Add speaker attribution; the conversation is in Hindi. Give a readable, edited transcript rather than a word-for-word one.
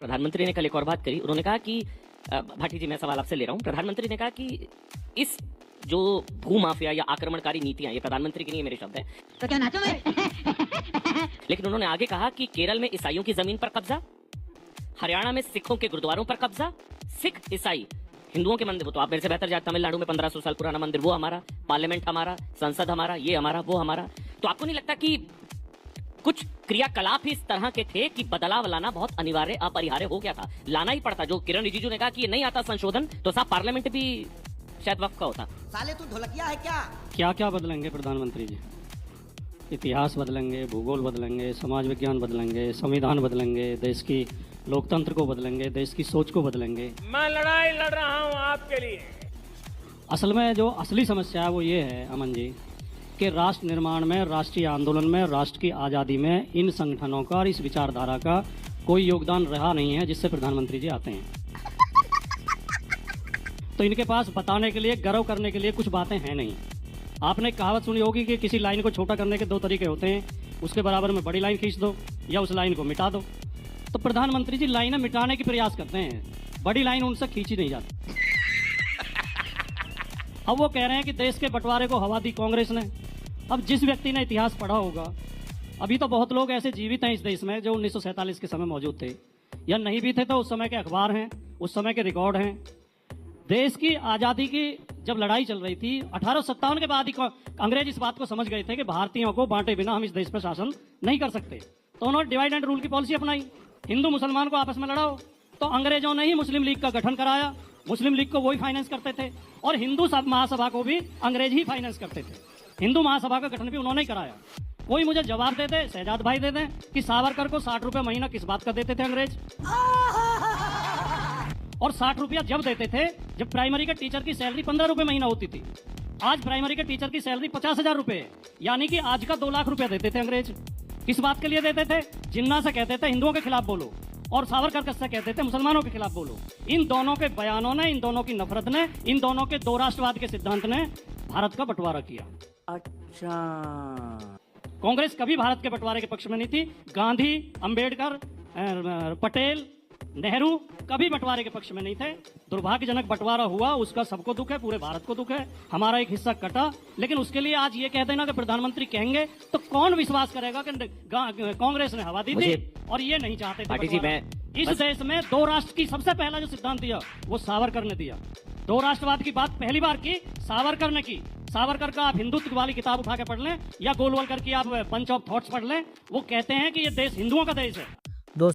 Speaker 1: प्रधानमंत्री ने कल एक और बात करी। उन्होंने कहा कि भाटी जी, मैं सवाल आपसे ले रहा हूं। प्रधानमंत्री ने कहा कि इस जो भू माफिया या आक्रमणकारी नीतियां, ये प्रधानमंत्री की नहीं है, मेरे शब्द हैं,
Speaker 2: तो क्या नाचो मैं?
Speaker 1: लेकिन उन्होंने आगे कहा कि केरल में ईसाइयों की जमीन पर कब्जा, हरियाणा में सिखों के गुरुद्वारों पर कब्जा, सिख ईसाई हिंदुओं के मंदिर, वो तो आप मेरे से बेहतर जानते, तमिलनाडु में 1500 साल पुराना मंदिर, वो हमारा, पार्लियामेंट हमारा, संसद हमारा, ये हमारा, वो हमारा। तो आपको नहीं लगता कि कुछ क्रियाकलाप ही इस तरह के थे कि बदलाव लाना बहुत अनिवार्य, अपरिहार्य हो गया था, लाना ही पड़ता? जो किरण रिजिजू ने कहा कि ये नहीं आता संशोधन, तो साहब पार्लियामेंट भी शायद वक्त का होता।
Speaker 3: साले तू ढोलकिया है क्या?
Speaker 4: क्या क्या बदलेंगे प्रधानमंत्री जी? इतिहास बदलेंगे, भूगोल बदलेंगे, समाज विज्ञान बदलेंगे, संविधान बदलेंगे, देश की लोकतंत्र को बदलेंगे, देश की सोच को बदलेंगे।
Speaker 5: मैं लड़ाई लड़ रहा हूं आपके लिए।
Speaker 4: असल में जो असली समस्या है वो ये है अमन जी, कि राष्ट्र निर्माण में, राष्ट्रीय आंदोलन में, राष्ट्र की आज़ादी में इन संगठनों का और इस विचारधारा का कोई योगदान रहा नहीं है जिससे प्रधानमंत्री जी आते हैं। तो इनके पास बताने के लिए, गर्व करने के लिए कुछ बातें हैं नहीं। आपने कहावत सुनी होगी कि किसी लाइन को छोटा करने के दो तरीके होते हैं, उसके बराबर में बड़ी लाइन खींच दो या उस लाइन को मिटा दो। तो प्रधानमंत्री जी लाइनें मिटाने की प्रयास करते हैं, बड़ी लाइन उनसे खींची नहीं जाती। अब वो कह रहे हैं कि देश के बंटवारे को हवा दी कांग्रेस ने। अब जिस व्यक्ति ने इतिहास पढ़ा होगा, अभी तो बहुत लोग ऐसे जीवित हैं इस देश में जो 1947 के समय मौजूद थे, या नहीं भी थे तो उस समय के अखबार हैं, उस समय के रिकॉर्ड हैं। देश की आज़ादी की जब लड़ाई चल रही थी 1857 के बाद ही अंग्रेज इस बात को समझ गए थे कि भारतीयों को बांटे बिना हम इस देश पर शासन नहीं कर सकते। तो उन्होंने डिवाइड एंड रूल की पॉलिसी अपनाई, हिंदू मुसलमान को आपस में लड़ाओ। तो अंग्रेजों ने ही मुस्लिम लीग का गठन कराया, मुस्लिम लीग को वही फाइनेंस करते थे, और हिंदू महासभा को भी अंग्रेज ही फाइनेंस करते थे। हिंदू महासभा का गठन भी उन्होंने ही कराया। कोई मुझे जवाब दे दे, शहजाद भाई दे दें, कि सावरकर को 60 रुपए महीना किस बात का देते थे अंग्रेज? और 60 रुपया जब देते थे जब प्राइमरी के टीचर की सैलरी 15 रुपए महीना होती थी। आज प्राइमरी के टीचर की सैलरी 50,000 रुपए है, यानी कि आज का 2 लाख रुपया देते थे अंग्रेज। किस बात के लिए देते थे? जिन्ना से कहते थे हिंदुओं के खिलाफ बोलो, और सावरकर से कहते थे मुसलमानों के खिलाफ बोलो। इन दोनों के बयानों ने, इन दोनों की नफरत ने, इन दोनों के दो राष्ट्रवाद के सिद्धांत ने भारत का बंटवारा किया।
Speaker 3: अच्छा,
Speaker 4: कांग्रेस कभी भारत के बंटवारे के पक्ष में नहीं थी। गांधी, अंबेडकर, पटेल, नेहरू कभी बंटवारे के पक्ष में नहीं थे। दुर्भाग्यजनक बंटवारा हुआ, उसका सबको दुख है, पूरे भारत को दुख है। हमारा एक हिस्सा कटा, लेकिन उसके लिए आज ये कह देना कि प्रधानमंत्री कहेंगे तो कौन विश्वास करेगा कि कांग्रेस ने हवा दी थी और ये नहीं चाहते थे बंटवारा। इस देश में दो राष्ट्र की सबसे पहला जो सिद्धांत दिया वो सावरकर ने दिया। दो राष्ट्रवाद की बात पहली बार की सावरकर ने की। सावरकर का आप हिंदुत्व वाली किताब उठा के पढ़ लें या गोलवलकर की आप बंच ऑफ थॉट्स पढ़ लें, वो कहते हैं कि ये देश हिंदुओं का देश है।